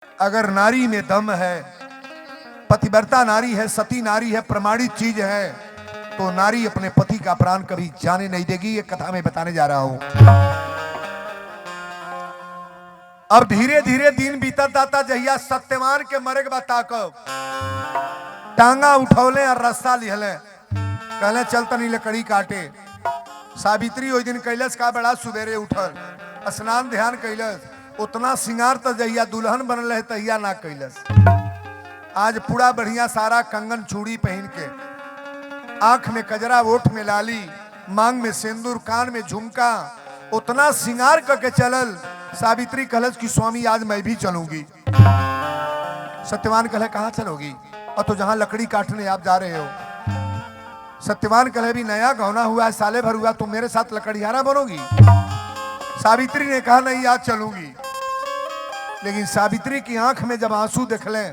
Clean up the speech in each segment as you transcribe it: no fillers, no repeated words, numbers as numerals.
अगर नारी में दम है, पतिव्रता नारी है, सती नारी है, प्रमाणित चीज है, तो नारी अपने पति का प्राण कभी जाने नहीं देगी। ये कथा मैं बताने जा रहा हूं। अब धीरे धीरे दिन बीतत जाता। जहिया सत्यवान के मरे के बता टांगा उठौले और रस्सा लिहले, कहले चल तनी लकड़ी काटे। सावित्री ओई दिन कैलस का बड़ा सुबेरे उठल, स्नान ध्यान कैलस, उतना सिंगार तो जहिया दुल्हन बनल है तहिया ना कैलस। आज पूरा बढ़िया सारा कंगन चूड़ी पहन के, आंख में कजरा, ओठ में लाली, मांग में सिंदूर, कान में झुमका, उतना सिंगार करके चलल। सावित्री कहलस कि स्वामी आज मैं भी चलूंगी। सत्यवान कहले कहां चलोगी? और तो जहां लकड़ी काटने आप जा रहे हो। सत्यवान कहले भी नया गौना हुआ है, साले भर हुआ, तुम मेरे साथ लकड़ियारा बनोगी? सावित्री ने कहा नहीं आज चलूंगी। लेकिन सावित्री की आंख में जब आंसू देखले,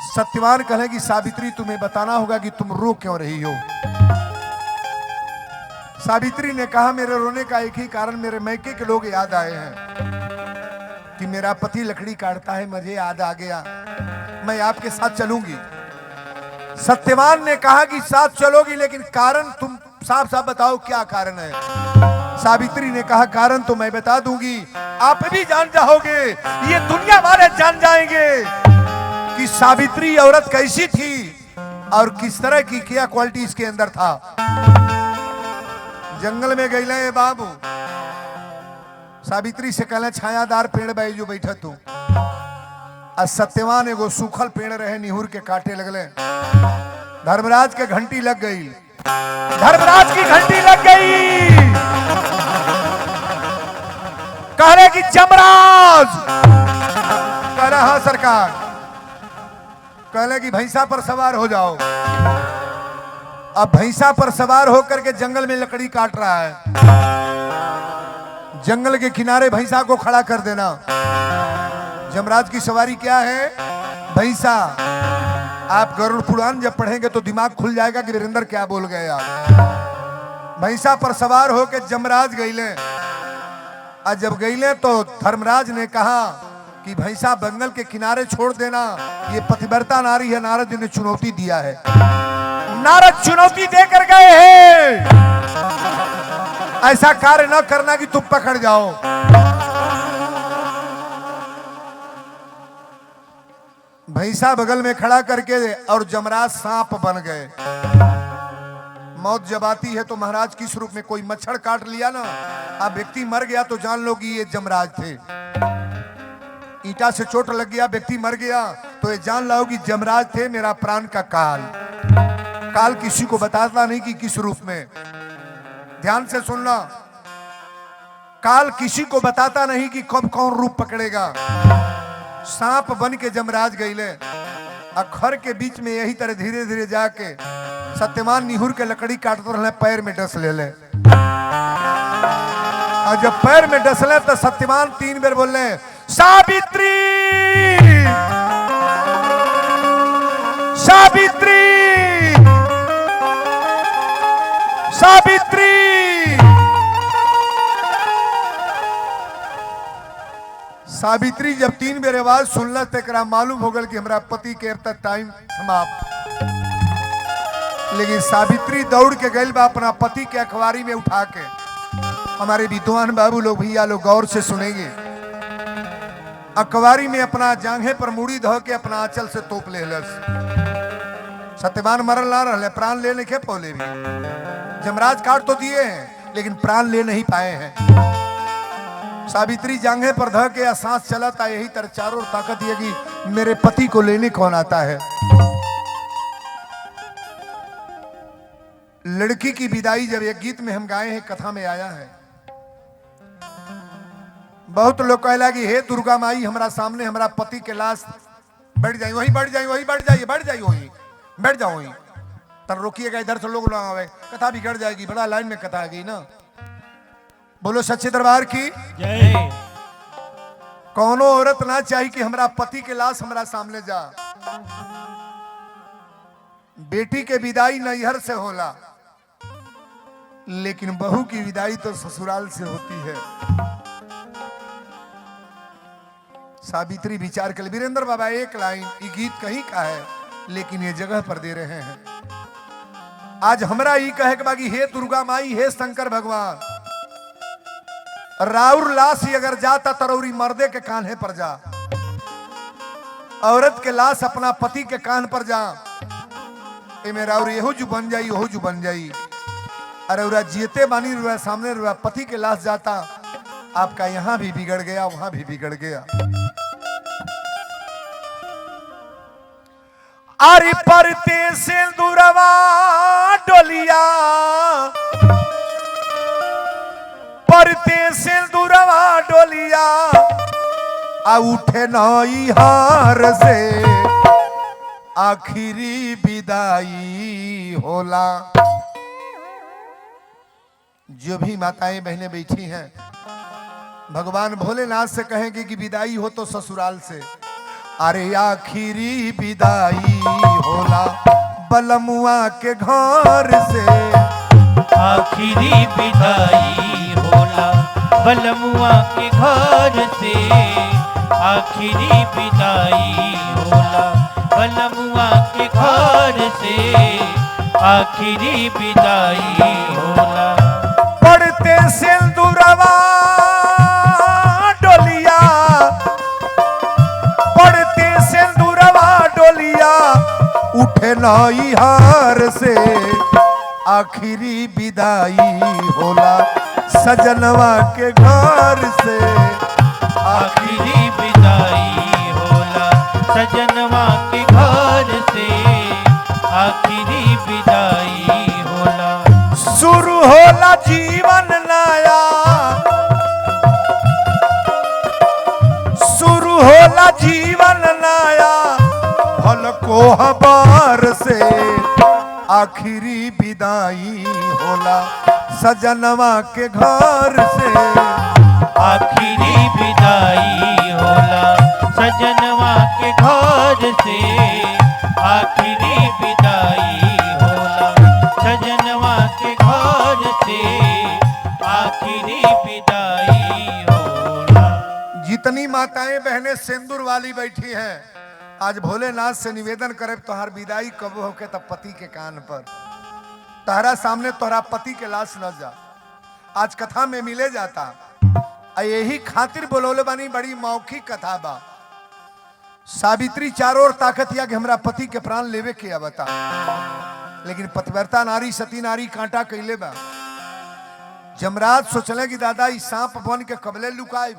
सत्यवान कहे कि सावित्री तुम्हें बताना होगा कि तुम रो क्यों रही हो। सावित्री ने कहा मेरे रोने का एक ही कारण, मेरे मैके के लोग याद आए हैं कि मेरा पति लकड़ी काटता है, मुझे याद आ गया, मैं आपके साथ चलूंगी। सत्यवान ने कहा कि साथ चलोगी, लेकिन कारण तुम साफ साफ बताओ क्या कारण है। सावित्री ने कहा कारण तो मैं बता दूंगी, आप भी जान जाओगे, ये दुनिया वाले जान जाएंगे कि सावित्री औरत कैसी थी और किस तरह की क्या क्वालिटी इसके अंदर था। जंगल में गई ले बाबू, सावित्री से कहले छायादार पेड़ बाई जो बैठा तू। और सत्यवान एगो सूखल पेड़ रहे, निहुर के काटे लगले। धर्मराज के घंटी लग गई, धर्मराज की घंटी लग गई। कह रहे कि जमराज, कह रहे हाँ सरकार। कहले कि भैंसा पर सवार हो जाओ। अब भैंसा पर सवार होकर के जंगल में लकड़ी काट रहा है। जंगल के किनारे भैंसा को खड़ा कर देना। जमराज की सवारी क्या है? भैंसा। आप गरुड़ पुराण जब पढ़ेंगे तो दिमाग खुल जाएगा कि वीरेंद्र क्या बोल गए आप। भैंसा पर सवार होकर जमराज गईले। और जब गईले तो धर्मराज ने कहा कि भैंसा बंगल के किनारे छोड़ देना, ये पतिव्रता नारी है, नारद ने चुनौती दिया है। नारद चुनौती देकर गए हैं, ऐसा कार्य न करना कि तुम पकड़ जाओ। भैंसा बगल में खड़ा करके और जमराज सांप बन गए। मौत जब आती है तो महाराज किस रूप में? कोई मच्छर काट लिया ना, अब व्यक्ति मर गया तो जान लो कि ये जमराज थे। ईंटा से चोट लग गया, व्यक्ति मर गया तो ये जान लो कि जमराज थे। मेरा प्राण का काल, काल किसी को बताता नहीं कि किस रूप में। ध्यान से सुनना, काल किसी को बताता नहीं कि कब कौन रूप पकड़ेगा। सांप बन के जमराज गईले, अखर के बीच में यही तरह धीरे धीरे जाके सत्यवान निहुर के लकड़ी काटते रहे, पैर में डस ले ले। और जब पैर में डसले तो सत्यवान 3 बार बोले सावित्री, सावित्री, सावित्री। सावित्री जब 3 बार आवाज सुनल तो मालूम हो गल कि हमारा पति के अब तक टाइम समाप्त। लेकिन सावित्री दौड़ के गई बा अपना पति के अखबारी में उठा के। हमारे विद्वान बाबू लोग, भैया लोग गौर से सुनेंगे। अखबारी में अपना जांघे पर मुड़ी धो के अपना आंचल से तोप ले। सत्यवान मरल ना रहे, प्राण ले नहीं पौले भी। जमराज काट तो दिए हैं लेकिन प्राण ले नहीं पाए हैं। सावित्री जांघे पर धो के सांस चलाता, यही तरह चारों ताकत ये कि मेरे पति को लेने कौन आता है। लड़की की विदाई जब एक गीत में हम गाए हैं, कथा में आया है। बहुत लोग कहला कि हे दुर्गा माई, हमारा सामने हमारा पति के लाश बैठ जाए, वहीं बैठ जाए, वहीं बैठ जाइए, बैठ जाइए, वहीं बैठ जाओ, वहीं तर रोकिएगा, इधर से लोग आवे, कथा बिगड़ जाएगी। बड़ा लाइन में कथा आ गई ना। बोलो सच्चे दरबार की जय। कौनो औरत ना चाहिए कि हमारा पति के लाश हमारा सामने जा। बेटी के विदाई नैहर से होला, लेकिन बहू की विदाई तो ससुराल से होती है। सावित्री विचार कर, वीरेंद्र बाबा एक लाइन ये गीत कहीं का है लेकिन ये जगह पर दे रहे हैं। आज हमरा ये कहे के बाकी हे दुर्गा माई, हे शंकर भगवान, राउर लाश अगर जाता तरौरी मर्दे के कान्हे पर जा, औरत के लाश अपना पति के कान पर जा, ए राउर यहो जो बन जाई ओहो जो बन जाई। अरे उरा जीते बानी रुआ सामने रुआ पति के लाश जाता, आपका यहां भी बिगड़ गया वहां भी बिगड़ गया। अरे परते सिंदूरवा डोलिया, परते सिंदूरवा डोलिया, आ उठे नई हार से आखिरी विदाई होला। जो भी माताएं बहनें बैठी हैं, भगवान भोलेनाथ से कहेंगे कि विदाई हो तो ससुराल से। अरे आखिरी विदाई होला बलमुआ के घर से, आखिरी विदाई होला बलमुआ के घर से, आखिरी विदाई होला बलमुआ के घर से, आखिरी विदाई होला। पढ़ते सिंदूरवा डोलिया, पढ़ते सिंदूरवा डोलिया, उठे नई हार से आखिरी विदाई होला सजनवा के घर से, आखिरी विदाई होला सजनवा के घर से, आखिरी विदाई होला। शुरू होला जीवन नया, शुरू होला जीवन नया, भल को हबार से आखिरी विदाई होला सजनवा के घर से, आखिरी विदाई होला सजनवा के घर से, आखिरी विदाई होला सजनवा के घर से, आखिरी विदाई होला। जितनी माताएं बहनें सिंदूर वाली बैठी हैं, आज भोलेनाथ से निवेदन करे तोहार विदाई कब होके तब पति के कान पर, तहरा सामने तोहरा पति के लाश न जा। आज कथा में मिले जाता, यही खातिर बोलोले बानी, बड़ी मौखिक कथा बा। सावित्री चारों ओर ताकत या कि हमरा पति के प्राण लेवे के बता, लेकिन पतिव्रता नारी सती नारी कांटा कैले बा। जमराज सोचले कि दादा इस सांप बन के कबले लुकाए,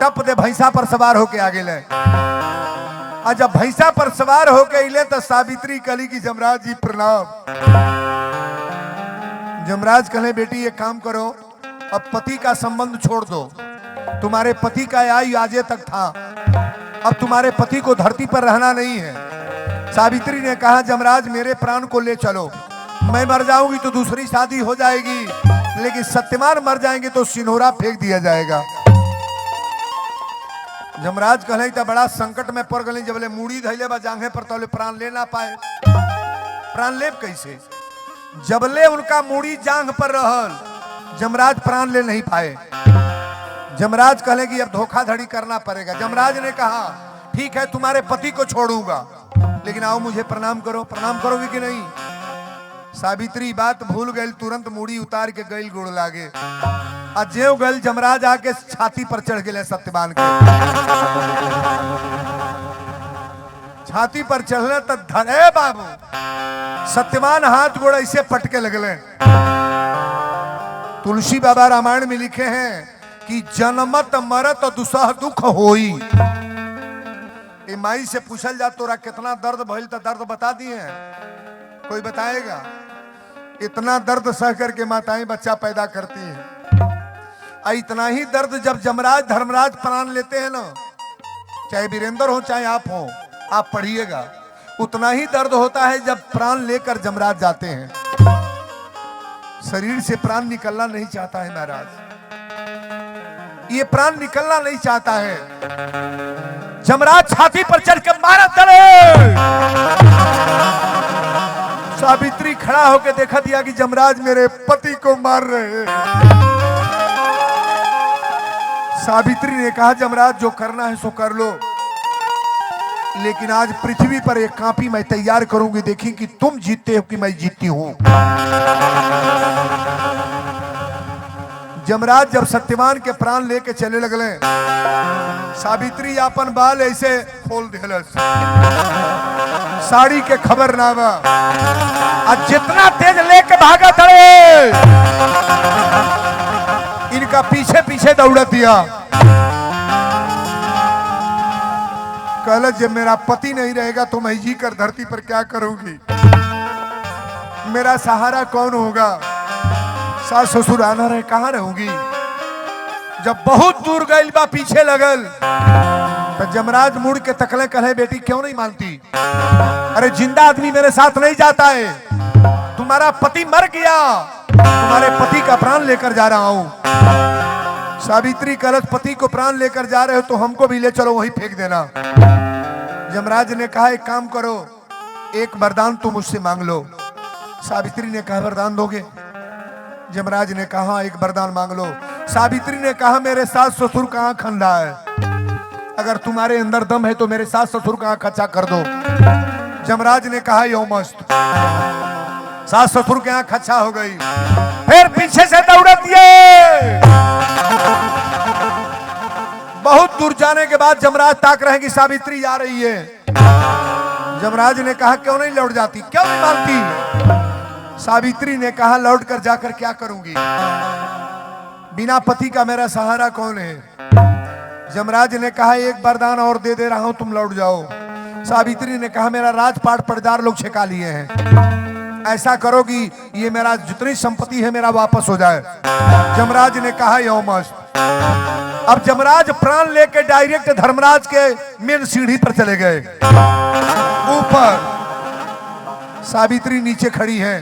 टप दे भैंसा पर सवार होके आगे ले। आज जब भैंसा पर सवार होके इले तो सावित्री कली की जमराज जी प्रणाम। जमराज कहे बेटी एक काम करो, अब पति का संबंध छोड़ दो, तुम्हारे पति का आयु आजे तक था, अब तुम्हारे पति को धरती पर रहना नहीं है। सावित्री ने कहा जमराज मेरे प्राण को ले चलो, मैं मर जाऊंगी तो दूसरी शादी हो जाएगी, लेकिन सत्यवान मर जाएंगे तो सिनोरा फेंक दिया जाएगा। जमराज कहले तो बड़ा संकट में पड़ गई, जबले मूड़ी धैले बा जांघे पर तबले प्राण ले ना पाए। प्राण लेब कैसे? जबले उनका मूड़ी जांघ पर रहल, जमराज प्राण ले नहीं पाए। जमराज कहले कि अब धोखाधड़ी करना पड़ेगा। जमराज ने कहा ठीक है तुम्हारे पति को छोड़ूंगा, लेकिन आओ मुझे प्रणाम करो। प्रणाम करोगे कि नहीं? सावित्री बात भूल गई, तुरंत मूड़ी उतार के गई गोड़ लागे। जेव गल जमराज आके छाती पर चढ़ गए सत्यवान के। छाती पर चढ़ले तो धरे बाबू सत्यवान हाथ गोड़ ऐसे पटके लगले। तुलसी बाबा रामायण में लिखे हैं कि जन्मत मरत दुसह दुख होई। ए माई से पूछल जा तोरा कितना दर्द भइल तो दर्द बता दिए हैं, कोई बताएगा? इतना दर्द सह करके माताएं बच्चा पैदा करती हैं। इतना ही दर्द जब जमराज धर्मराज प्राण लेते हैं ना, चाहे वीरेंद्र हो चाहे आप हो, आप पढ़िएगा, उतना ही दर्द होता है जब प्राण लेकर जमराज जाते हैं। शरीर से प्राण निकलना नहीं चाहता है महाराज, ये प्राण निकलना नहीं चाहता है। जमराज छाती पर चढ़ के मारा चले। सावित्री खड़ा होकर देखा दिया कि जमराज मेरे पति को मार रहे हैं। सावित्री ने कहा जमराज जो करना है सो कर लो, लेकिन आज पृथ्वी पर एक कापी मैं तैयार करूंगी, देखी कि तुम जीतते हो कि मैं जीतती हूं। जमराज जब सत्यवान के प्राण लेके चले लगले, सावित्री अपन बाल ऐसे खोल दिलस, साड़ी के खबर ना बा, और जितना तेज लेके भागा थड़े इनका पीछे पीछे दौड़ा दिया। कहला जब मेरा पति नहीं रहेगा तो मैं जी कर धरती पर क्या करूंगी, मेरा सहारा कौन होगा, सास ससुर आना रहे कहां रहूंगी। जब बहुत दूर गई बा पीछे लगल तो जमराज मुड़ के तकले, कहे बेटी क्यों नहीं मानती, अरे जिंदा आदमी मेरे साथ नहीं जाता है, तुम्हारा पति मर गया, तुम्हारे पति का प्राण लेकर जा रहा हूं। सावित्री कलश पति को प्राण लेकर जा रहे हो तो हमको भी ले चलो वहीं फेंक देना। जमराज ने कहा एक काम करो, एक वरदान तुम मुझसे मांग लो। सावित्री ने कहा वरदान दोगे? जमराज ने कहा एक वरदान मांग लो। सावित्री ने कहा मेरे सास ससुर का आंख अंधा है, अगर तुम्हारे अंदर दम है तो मेरे सास ससुर का आंख अच्छा कर दो। जमराज ने कहा यो मस्त, सास ससुर के आंख अच्छा हो गई। फिर पीछे से दौड़ा दिए। बहुत दूर जाने के बाद जमराज ताक रहे कि सावित्री आ रही है। जमराज ने कहा क्यों नहीं लौट जाती, क्यों नहीं मानती? सावित्री ने कहा लौट कर जाकर क्या करूंगी, बिना पति का मेरा सहारा कौन है। जमराज ने कहा एक वरदान और दे रहा हूं, तुम लौट जाओ। सावित्री ने कहा मेरा राजपाट पटदार लोग छिका लिए हैं, ऐसा करो कि ये मेरा जितनी संपत्ति है मेरा वापस हो जाए। जमराज ने कहा यो मस्त। अब जमराज प्राण लेके डायरेक्ट धर्मराज के मेन सीढ़ी पर चले गए। ऊपर सावित्री नीचे खड़ी है।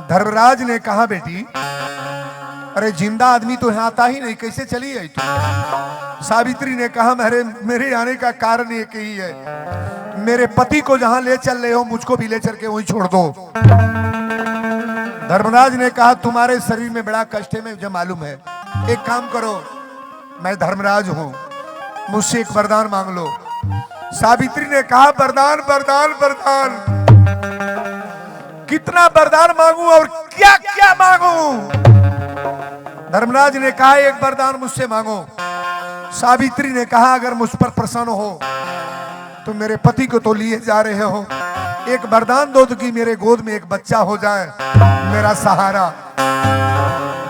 धर्मराज ने कहा बेटी अरे जिंदा आदमी तो यहाँ आता ही नहीं, कैसे चली आई तू? सावित्री ने कहा मेरे आने का कारण एक ही है, मेरे पति को जहां ले चल रहे हो मुझको भी ले चल के वहीं छोड़ दो। धर्मराज ने कहा तुम्हारे शरीर में बड़ा कष्ट है मुझे मालूम है, एक काम करो मैं धर्मराज हूं, मुझसे एक वरदान मांग लो। सावित्री ने कहा वरदान वरदान वरदान, कितना वरदान मांगू और क्या क्या मांगू? धर्मराज ने कहा एक वरदान मुझसे मांगो। सावित्री ने कहा अगर मुझ पर प्रसन्न हो तो मेरे पति को तो लिए जा रहे हो, एक वरदान दो तो कि मेरे गोद में एक बच्चा हो जाए, मेरा सहारा।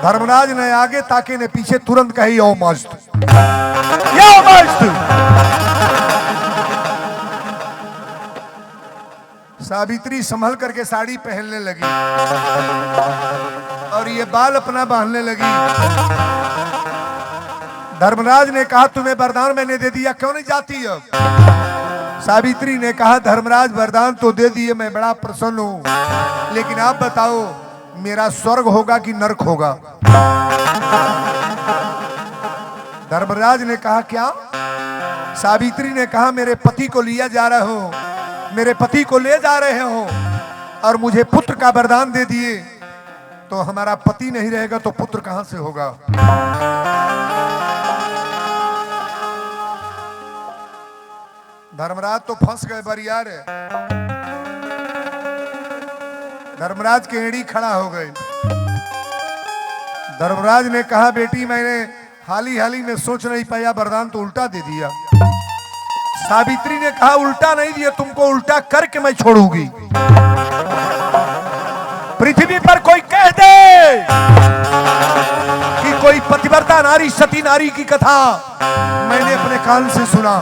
धर्मराज ने आगे ताके ने पीछे तुरंत कही यो मस्त, यो मस्त। सावित्री संभल करके साड़ी पहनने लगी और ये बाल अपना बांधने लगी। धर्मराज ने कहा तुम्हें वरदान मैंने दे दिया, क्यों नहीं जाती अब? सावित्री ने कहा धर्मराज वरदान तो दे दिए, मैं बड़ा प्रसन्न हूं, लेकिन आप बताओ मेरा स्वर्ग होगा कि नरक होगा? धर्मराज ने कहा क्या? सावित्री ने कहा मेरे पति को लिया जा रहे हो, मेरे पति को ले जा रहे हो और मुझे पुत्र का वरदान दे दिए, तो हमारा पति नहीं रहेगा तो पुत्र कहां से होगा? धर्मराज तो फंस गए बरियार। धर्मराज के एड़ी खड़ा हो गए। धर्मराज ने कहा बेटी मैंने हाल ही में सोच नहीं पाया, वरदान तो उल्टा दे दिया। सावित्री ने कहा उल्टा नहीं दिया, तुमको उल्टा करके मैं छोड़ूंगी। पृथ्वी पर कोई कह दे कि कोई पतिव्रता नारी सती नारी की कथा मैंने अपने कान से सुना,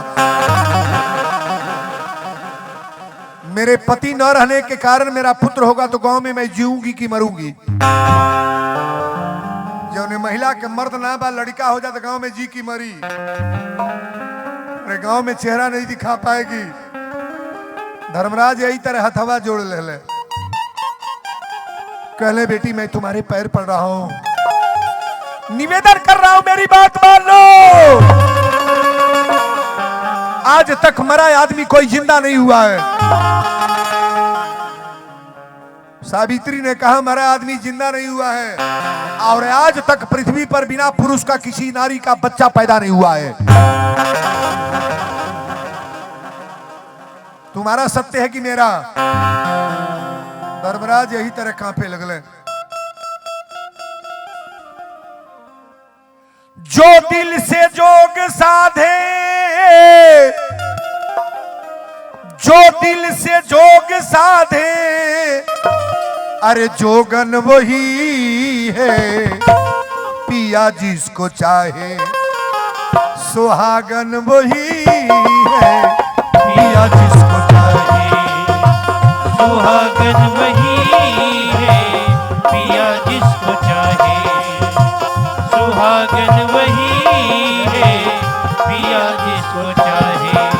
मेरे पति न रहने के कारण मेरा पुत्र होगा तो गांव में मैं जीऊंगी कि मरूंगी? जब महिला के मर्द ना बा लड़का हो जाता गांव में जी की मरी, अरे गांव में चेहरा नहीं दिखा पाएगी। धर्मराज यही तरह हथवा जोड़ ले, कहले बेटी मैं तुम्हारे पैर पड़ रहा हूं, निवेदन कर रहा हूं मेरी बात मान लो। आज तक मरा आदमी कोई जिंदा नहीं हुआ है। सावित्री ने कहा हमारा आदमी जिंदा नहीं हुआ है और आज तक पृथ्वी पर बिना पुरुष का किसी नारी का बच्चा पैदा नहीं हुआ है। तुम्हारा सत्य है कि मेरा? धर्मराज यही तरह कांपे लगले। जो दिल से जोग साधे, जो दिल से जोग साधे, अरे जोगन वही है पिया जिसको चाहे, सुहागन वही है पिया जिसको चाहे, सुहागन वही है पिया जिसको चाहे, सुहागन वही है पिया जिसको चाहे।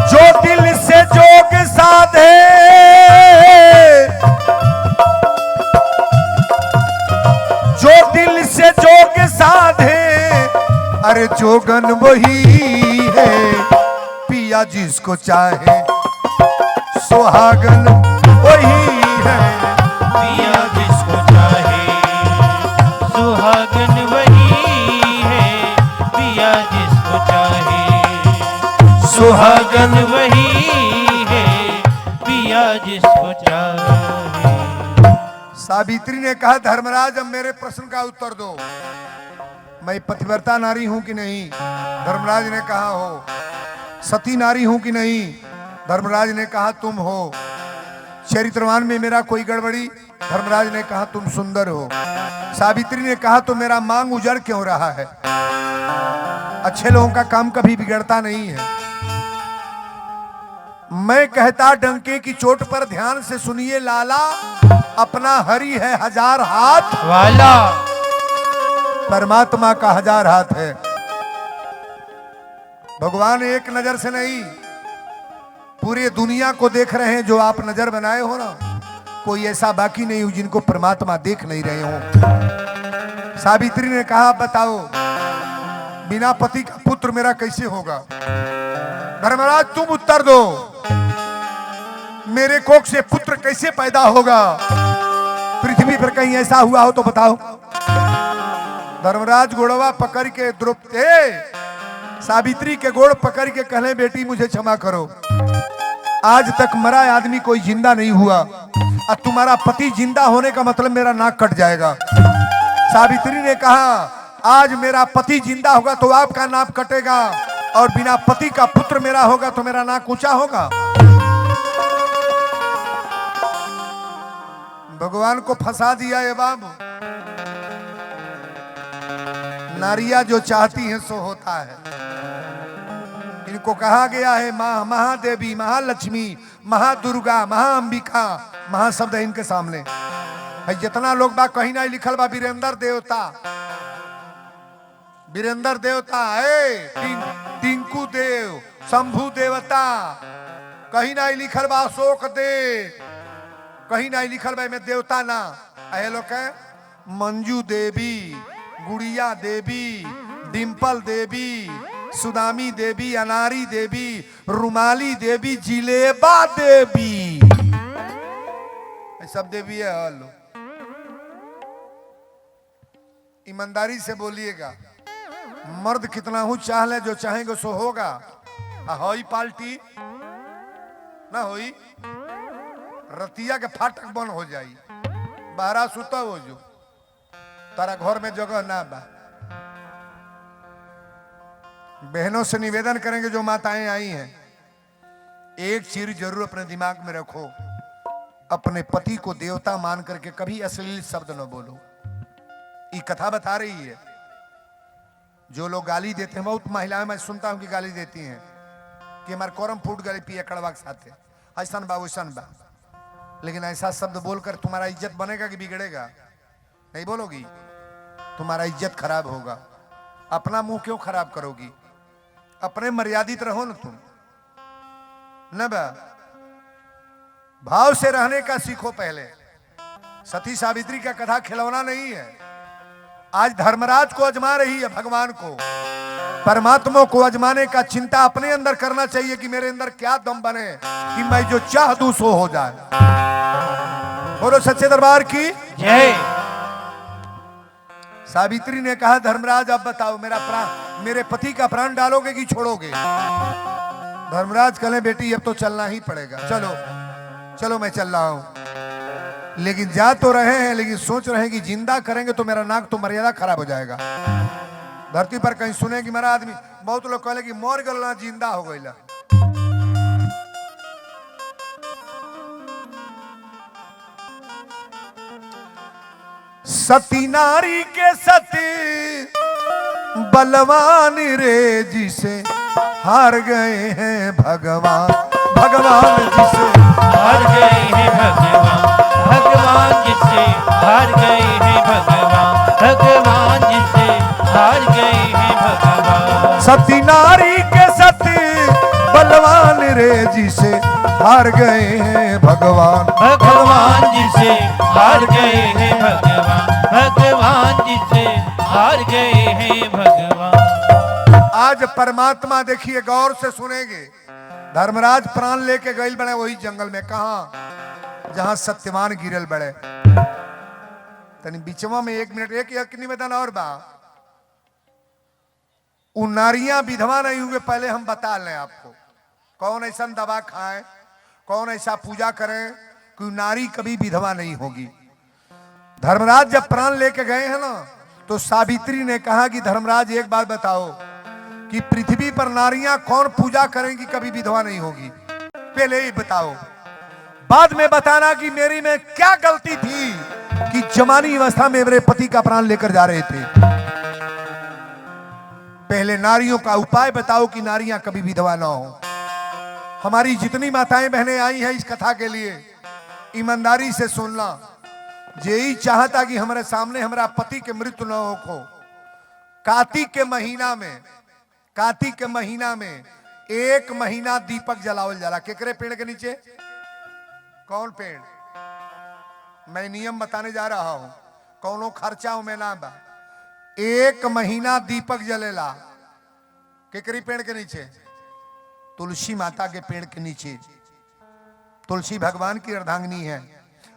जो दिल से जोग साधे, जो दिल से जोग साधे, अरे जोगन वही है पिया जिसको चाहे, सुहागन वही है पिया जिसको चाहे, सुहागन वही है पिया जिसको चाहे, सुहागन वही है पिया जिसको चाहे। सावित्री ने कहा धर्मराज अब मेरे प्रश्न का उत्तर दो, मैं पतिव्रता नारी हूं कि नहीं? धर्मराज ने कहा हो। सती नारी हूं कि नहीं? धर्मराज ने कहा तुम हो। चरित्रवान में मेरा कोई गड़बड़ी? धर्मराज ने कहा तुम सुंदर हो। सावित्री ने कहा तो मेरा मांग उजड़ क्यों रहा है? अच्छे लोगों का काम कभी बिगड़ता नहीं है। मैं कहता डंके की चोट पर ध्यान से सुनिए लाला, अपना हरि है हजार हाथ वाला, परमात्मा का हजार हाथ है। भगवान एक नजर से नहीं पूरे दुनिया को देख रहे हैं। जो आप नजर बनाए हो ना, कोई ऐसा बाकी नहीं हो जिनको परमात्मा देख नहीं रहे हो। सावित्री ने कहा बताओ बिना पति का पुत्र मेरा कैसे होगा? धर्मराज तुम उत्तर दो, मेरे कोख से पुत्र कैसे पैदा होगा? पृथ्वी पर कहीं ऐसा हुआ हो तो बताओ। धर्मराज गोड़वा पकड़ के द्रौपदी सावित्री के गोड़ पकड़ के कहले बेटी मुझे क्षमा करो, आज तक मरा आदमी कोई जिंदा नहीं हुआ और तुम्हारा पति जिंदा होने का मतलब मेरा नाक कट जाएगा। सावित्री ने कहा आज मेरा पति जिंदा होगा तो आपका नाक कटेगा और बिना पति का पुत्र मेरा होगा तो मेरा नाक ऊंचा होगा। भगवान को फंसा दिया ये बाबू। नारियां जो चाहती हैं सो होता है। इनको कहा गया है माँ महादेवी, महालक्ष्मी, महादुर्गा, महाअंबिका, महाशब्द है इनके सामने। है जितना लोग बा कहीं ना लिखल बा वीरेंद्र देवता, वीरेंद्र देवता है, टिंकू देव, शंभू देवता, कहीं ना लिखल बा अशोक देव, कहीं ना लिखल बा में देवता ना है लोग है मंजू देवी, गुड़िया देवी, डिंपल देवी, सुदामी देवी, अनारी देवी, रुमाली देवी, जिलेबा देवी, सब देवी है। हेलो ईमानदारी से बोलिएगा, मर्द कितना हूं चाह ले, जो चाहेंगे सो होगा। होई पाल्टी ना होई, रतिया के फाटक बंद हो जाई, बाहरा सुता हो जो तारा घर में जगह ना बा। बहनों से निवेदन करेंगे जो माताएं आई हैं, एक चीज जरूर अपने दिमाग में रखो, अपने पति को देवता मान करके कभी अश्लील शब्द न बोलो। ये कथा बता रही है। जो लोग गाली देते हैं, बहुत महिलाएं मैं सुनता हूं कि गाली देती हैं कि हमारे कोरम फूट गए पिए कड़वा के साथ, ऐसा बा वैसा बा। लेकिन ऐसा शब्द बोलकर तुम्हारा इज्जत बनेगा कि बिगड़ेगा? नहीं बोलोगी, तुम्हारा इज्जत खराब होगा। अपना मुंह क्यों खराब करोगी? अपने मर्यादित रहो ना तुम, न बा भाव से रहने का सीखो। पहले सती सावित्री का कथा खिलौना नहीं है। आज धर्मराज को अजमा रही है, भगवान को, परमात्मा को अजमाने का चिंता अपने अंदर करना चाहिए कि मेरे अंदर क्या दम बने कि मैं जो चाह दूं सो हो जाए। बोलो सच्चे दरबार की। जय। सावित्री ने कहा धर्मराज अब बताओ मेरे पति का प्राण डालोगे कि छोड़ोगे? धर्मराज कहे बेटी अब तो चलना ही पड़ेगा, चलो चलो मैं चल रहा हूं। लेकिन जा तो रहे हैं, लेकिन सोच रहे हैं कि जिंदा करेंगे तो मेरा नाक तो मर्यादा खराब हो जाएगा। धरती पर कहीं सुने कि मेरा आदमी, बहुत लोग कहले कि मर गल जिंदा हो गई। सती नारी के सती बलवान रे जिसे हार गए हैं भगवान, भगवान जिसे हार गए हैं भगवान, भगवान जिसे हार गए हैं भगवान, भगवान जिसे हार गए हैं भगवान। सती नारी के सती बलवान रे जिसे हार गए हैं भगवान, भगवान जिसे हार गए हैं भगवान, भगवान जिसे हार गए हैं भगवान। आज परमात्मा देखिए गौर से सुनेंगे। धर्मराज प्राण लेके गए बड़े वही जंगल में, कहा जहां सत्यवान गिरल बड़े। तनी बीचवा में 1 मिनट एक निवेदन और बा, उन नारियां विधवा नहीं हुए पहले हम बता लें आपको। कौन ऐसा दवा खाए, कौन ऐसा पूजा करें कि नारी कभी विधवा नहीं होगी। धर्मराज जब प्राण लेके गए हैं ना, तो सावित्री ने कहा कि धर्मराज एक बात बताओ कि पृथ्वी पर नारियां कौन पूजा करेंगी कभी विधवा नहीं होगी, पहले ही बताओ। बाद में बताना कि मेरी में क्या गलती थी कि जवानी अवस्था में मेरे पति का प्राण लेकर जा रहे थे। पहले नारियों का उपाय बताओ कि नारियां कभी विधवा ना हो। हमारी जितनी माताएं बहनें आई हैं इस कथा के लिए, ईमानदारी से सुनना। यही चाहता कि हमारे सामने हमारा पति के मृत्यु न हो। कार्तिक के महीना में 1 महीना दीपक जलावल जाला। केकरे पेड़ के नीचे? कौन पेड़? मैं नियम बताने जा रहा हूं, कौनो खर्चा में ना बा। 1 महीना दीपक जलेला। केकरी पेड़ के नीचे? तुलसी माता के पेड़ के नीचे। तुलसी भगवान की अर्धांगिनी है।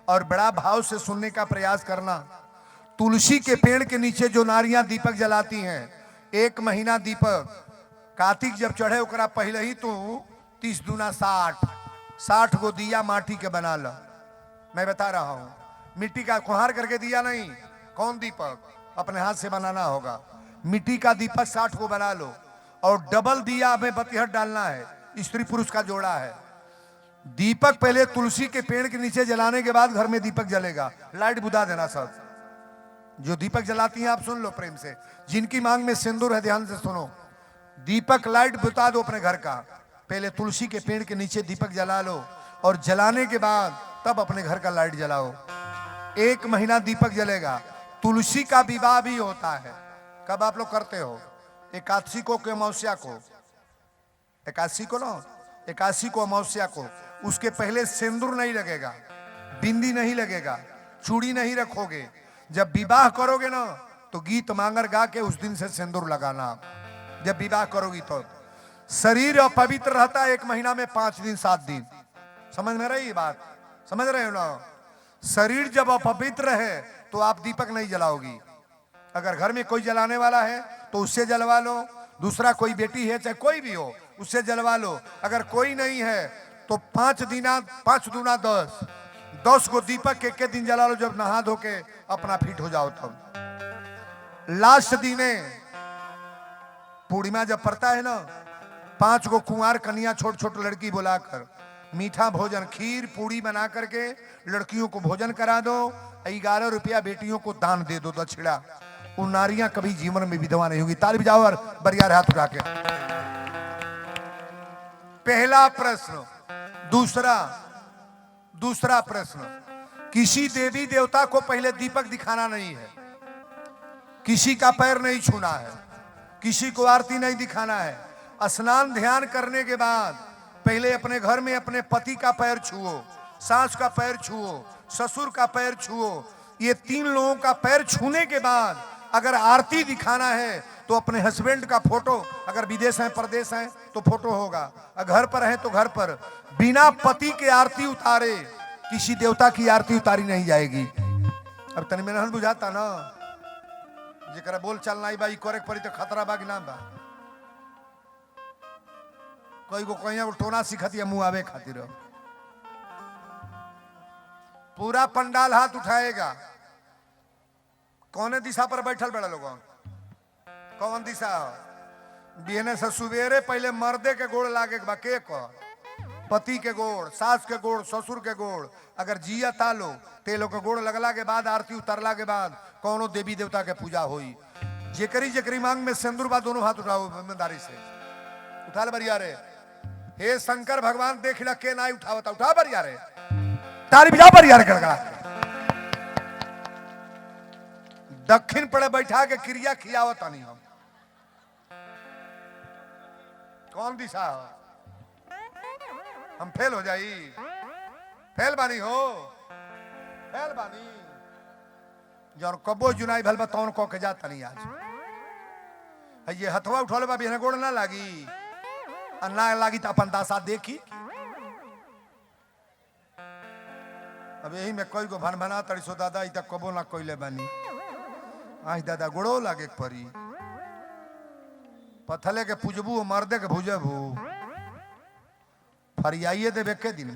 और बड़ा भाव से सुनने का प्रयास करना। तुलसी के पेड़ के नीचे जो नारियां दीपक जलाती हैं, 1 महीना दीपक। कार्तिक जब चढ़े ओकरा पहले ही तू 30 दूना 60 गो दिया माटी के बना लो। मैं बता रहा हूं, मिट्टी का कुम्हार करके दिया नहीं, कौन दीपक अपने हाथ से बनाना होगा। मिट्टी का दीपक 60 को बना लो और डबल दिया में बतिहट डालना है। स्त्री पुरुष का जोड़ा है। दीपक पहले तुलसी के पेड़ के नीचे जलाने के बाद घर में दीपक जलेगा। लाइट बुझा देना सब। जो दीपक जलाती हैं आप सुन लो प्रेम से। जिनकी मांग में सिंदूर है ध्यान से सुनो। दीपक लाइट बुझा दो अपने घर का। पहले तुलसी के पेड़ के नीचे दीपक जला लो और जलाने के बाद तब अपने घर का लाइट जलाओ। 1 महीना दीपक जलेगा। तुलसी का विवाह भी होता है। कब आप लोग करते हो? एकादशी को कि अमावस्या को? एकादशी को ना, एकादशी को अमावस्या को। उसके पहले सिंदूर नहीं लगेगा, बिंदी नहीं लगेगा, चूड़ी नहीं रखोगे। जब विवाह करोगे ना तो गीत मांगर गा के उस दिन से सिंदूर लगाना। जब विवाह करोगी तो शरीर अपवित्र रहता है 1 महीना में 5 दिन 7 दिन। समझ में रही बात? समझ रहे हो ना? शरीर जब अपवित्र है तो आप दीपक नहीं जलाओगी। अगर घर में कोई जलाने वाला है तो उससे जलवा लो। दूसरा कोई बेटी है चाहे कोई भी हो उससे जलवा लो। अगर कोई नहीं है तो 5 दूना 10 को दीपक एक दिन जला लो। जब नहा धो के अपना फिट हो जाओ तब। लास्ट दिने पूर्णिमा जब पड़ता है ना, 5 को कुंवार कन्या छोट छोट लड़की बुलाकर मीठा भोजन खीर पूड़ी बना करके लड़कियों को भोजन करा दो। 11 रुपया बेटियों को दान दे दो दक्षिणा। उन नारियां कभी जीवन में विधवा नहीं होगी। ताली बजाओ और बरियार हाथ उठा के। पहला प्रश्न। दूसरा प्रश्न, किसी देवी देवता को पहले दीपक दिखाना नहीं है, किसी का पैर नहीं छूना है, किसी को आरती नहीं दिखाना है। स्नान ध्यान करने के बाद पहले अपने घर में अपने पति का पैर छुओ, सास का पैर छुओ, ससुर का पैर छुओ। ये 3 लोगों का पैर छूने के बाद अगर आरती दिखाना है तो अपने हस्बैंड का फोटो, अगर विदेश है प्रदेश है तो फोटो होगा, अगर घर पर है तो घर पर। बिना पति के आरती उतारे किसी देवता की आरती उतारी नहीं जाएगी। अब तनी मेहनत बुझाता ना, जेकरा बोल चाल नहीं बा, करे पड़ी तो खतरा बा कि ना बा। कोई को कहीं टोना सिखती है मुंह आवे खातिर। पूरा पंडाल हाथ उठाएगा। कौने दिशा पर बैठल बड़ा लोग? कौन दिशा? बिहने से सुबेरे पहले मर्दे के गोड़ लागे के बा। के को? पति के गोड़, सास के गोड़, ससुर के गोड़। अगर जिया तालो तेलो के गोड़ लगला के बाद, आरती उतरला के बाद कौनो देवी देवता के पूजा होई। जेकरी जेकरी मांग में सिंदूर बा, दोनों हाथ उठाओ ईमानदारी से। उठा ले बरिया रे। हे शंकर भगवान देख ल के ना उठावता, उठा बरिया रे। तारी बजा बरिया रे गड़गड़ा। दक्षिण पड़े बैठा के क्रिया खियावता नहीं हम। कौन दिशा हो? हम फेल हो जाई? फेल बानी हो, फेल बानी। जौन कबो जुनाई भल बा तौन को के जाता नहीं आज। ये हथवा उठौले बा बिहने गोड़ ना लागी, और ना लागी तो अपन दासा देखी। अब यही में कोई को भन भना तड़ी सो दादा इ तक कबो ना कोइले बानी। आज दादा गोड़ो लागे के परी। पथले के पूजबू मर्दे के भुजबू। फरियाइए देवे के दिन।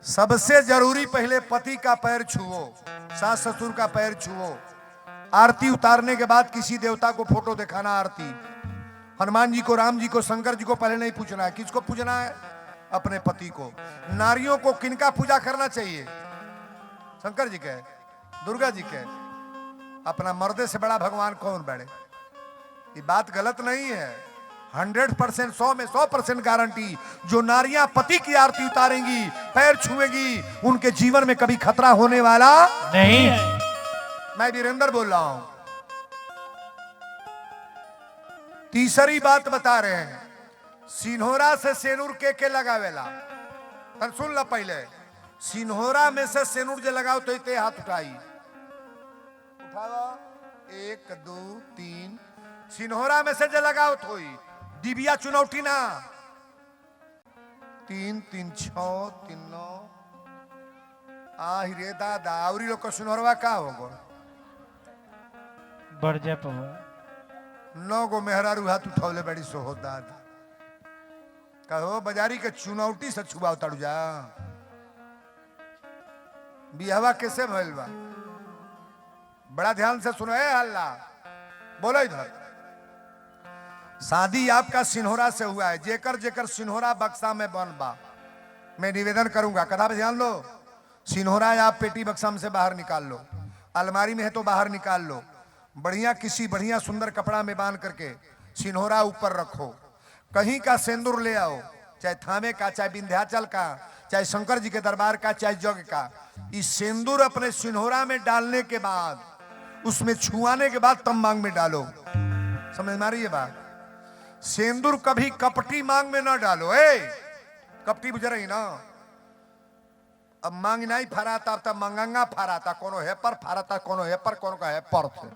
सबसे जरूरी पहले पति का पैर छुओ, सास ससुर का पैर छुओ। आरती उतारने के बाद किसी देवता को फोटो दिखाना। आरती हनुमान जी को, राम जी को, शंकर जी को पहले नहीं पूछना है। किसको पूजना है? अपने पति को। नारियों को किनका पूजा करना चाहिए? शंकर जी के, दुर्गा जी के। अपना मर्दे से बड़ा भगवान कौन बड़े? ये बात गलत नहीं है। 100%, 100 में 100% गारंटी। जो नारियां पति की आरती उतारेंगी, पैर छुएंगी, उनके जीवन में कभी खतरा होने वाला नहीं। मैं वीरेंद्र बोल रहा हूं। तीसरी बात बता रहे हैं, सिन्होरा से सेनुर के लगावेला। तन सुन ला पहले। सिन्होरा में से सेनुर जे लगाओ तो इते हाथ उठाई। उठावा 1 2 3। सिन्होरा में से जे लगाओ तो डिबिया चुनौती ना। 3 3 6 3 9। आहि रे दादा, आवरी लोग को सिन्होरवा का होगा? बढ़ जा पवा। 9 गो मेहरारू हाथ उठौले बड़ी सोहो दादा। कहो बाजारी के चुनौती से छुआ उतारू जा। बिहवा कैसे भइल बा? बड़ा ध्यान से सुनो। हल्ला बोलो इधर। शादी आपका सिन्होरा से हुआ है। जेकर जेकर सिन्होरा बक्सा में बन बा, मैं निवेदन करूंगा, कथा पे ध्यान लो। सिन्होरा आप पेटी बक्सा में से बाहर निकाल लो। अलमारी में है तो बाहर निकाल लो। बढ़िया किसी बढ़िया सुंदर कपड़ा में बांध करके सिन्होरा ऊपर रखो। कहीं का सिंदूर ले आओ, चाहे थामे का, चाहे विंध्याचल का, चाहे शंकर जी के दरबार का, चाहे जग का। इस सिंदूर अपने सिन्होरा में डालने के बाद, उसमें छुआने के बाद तब मांग में डालो। समझ में आ रही है बात? सिंदूर कभी कपटी मांग में ना डालो। कपटी बुझ रही ना? अब मांग नहीं फराता, तब मंगंगा फराता। कोनो हेपर फराता, कोनो हेपर, कोनो का हेपर थे।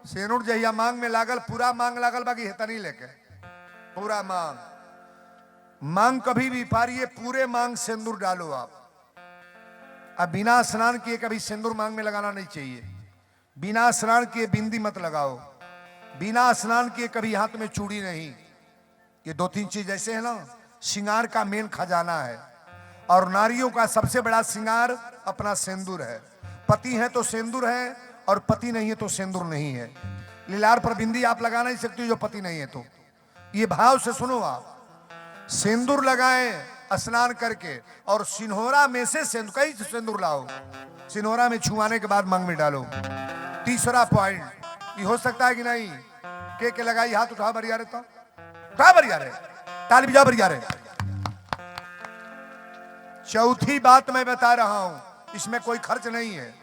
सेनुर जहिया मांग में लागल, पूरा मांग लागल बाकी हेता नहीं लेके पूरा मांग कभी भी पारिए, पूरे मांग सिंदूर डालो आप। अब बिना स्नान किए कभी सिंदूर मांग में लगाना नहीं चाहिए। बिना स्नान किए बिंदी मत लगाओ। बिना स्नान किए कभी हाथ में चूड़ी नहीं। ये 2-3 चीज ऐसे है ना, श्रृंगार का मेन खजाना है। और नारियों का सबसे बड़ा श्रृंगार अपना सिंदूर है। पति है तो सिंदूर है, और पति नहीं है तो सिंदूर नहीं है। लीलार पर बिंदी आप लगा नहीं सकती जो पति नहीं है तो। ये भाव से सुनो आप। सिंदूर लगाएं स्नान करके, और सिन्होरा में से कई सिंदूर लाओ। सिन्होरा में छुआने के बाद मांग में डालो। तीसरा पॉइंट ये हो सकता है कि नहीं? के लगाई हाथ उठा बरिया रे, तो उठा बरिया रे, ताली बजा बरिया रे। चौथी बात मैं बता रहा हूं, इसमें कोई खर्च नहीं है।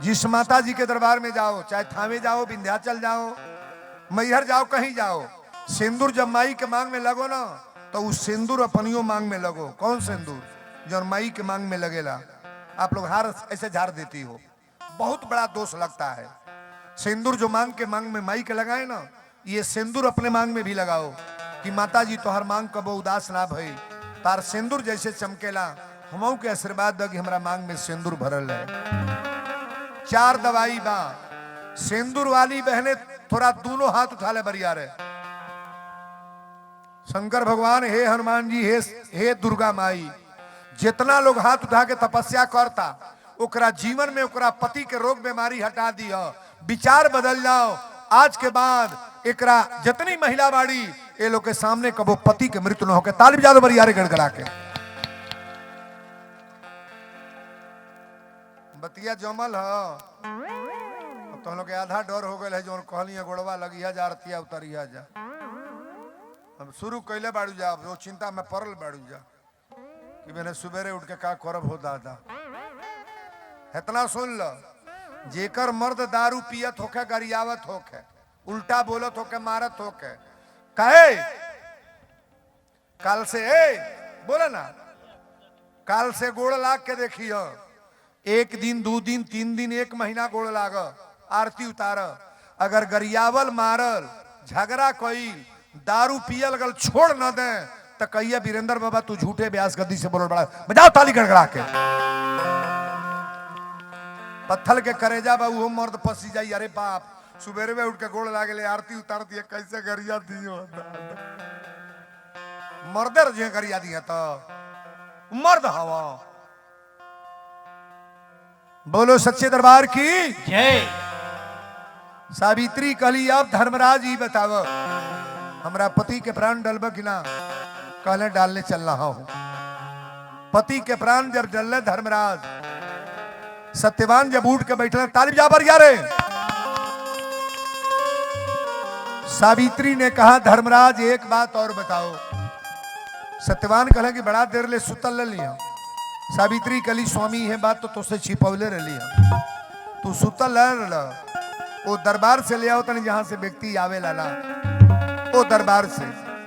जिस माता जी के दरबार में जाओ, चाहे थावे जाओ, विंध्याचल जाओ, मैहर जाओ, कहीं जाओ, सिंदूर जब माई के मांग में लगो ना, तो उस सिंदूर अपनियों मांग में लगो। कौन सिंदूर? जो माई के मांग में लगेला। आप लोग हार ऐसे झाड़ देती हो, बहुत बड़ा दोष लगता है। सिंदूर जो मांग में माई के लगाए ना, ये सिंदूर अपने मांग में भी लगाओ कि माता जी तोहर मांग कबो उदास ना भई, तार सिंदूर जैसे चमकेला, हमऊ के आशीर्वाद दो कि हमरा मांग में सिंदूर भरल है। 4 दवाई बा। सिंदूर वाली बहने थोड़ा दोनों हाथ उठा ले बरिया रे। शंकर भगवान, हे हनुमान जी, हे दुर्गा माई, जितना लोग हाथ उठा के तपस्या करता ओकरा जीवन में ओकरा पति के रोग बीमारी हटा दिया, विचार बदल जाओ। आज के बाद एकरा जितनी महिला बाड़ी ये लोग के सामने कबो पति के मृत्यु न होके। ताली बजा दो बरियारे गड़गड़ा के। बतिया जमल है तो लोग के आधा डर हो गए है जो कहलिए गोड़वा लगिया जा रतिया उतरिया जा। अब शुरू कैले बाड़ू जा, वो चिंता में पड़ल बाड़ू जा कि मैंने सुबेरे उठ के का करब हो दादा। इतना सुन लो, जेकर मर्द दारू पियत होके, गरियावत होके, उल्टा बोलत होके, मारत होके, कहे काल से बोले ना, काल से गोड़ लाग के देखियो। 1 दिन 2 दिन 3 दिन 1 महीना गोड़ लाग, आरती उतार। अगर गरियावल मारल, झगड़ा कोई, दारू पियल अगर छोड़ न दे तो कहिए वीरेंद्र बाबा तू झूठे ब्यास गद्दी से बोल बड़ा। बजाओ ताली गड़गड़ा के। पत्थल के करेजा बा वो मर्द फंसी जाई। अरे बाप, सुबेरे में उठ के गोड़ लागे, आरती उतार दिए, कैसे गरिया दियो। मर्दर जो गरिया दिया तो मर्द हवा। बोलो सच्चे दरबार की जय। सावित्री कहली, अब धर्मराज ही बताव हमरा पति के प्राण डलब कि ना। कहले डालने चल रहा हूं। पति के प्राण जब डलले धर्मराज, सत्यवान जब उठ के बैठे, तालिब जा पर यारे। सावित्री ने कहा, धर्मराज एक बात और बताओ। सत्यवान कहले कि बड़ा देर ले सुतल ले लिया। सावित्री कहली, स्वामी ये बात तो तुझसे छिपौले रह लिया, तू सुतल ल, वो दरबार से ले आओ तनी जहां से व्यक्ति आवे लाला, वो दरबार से।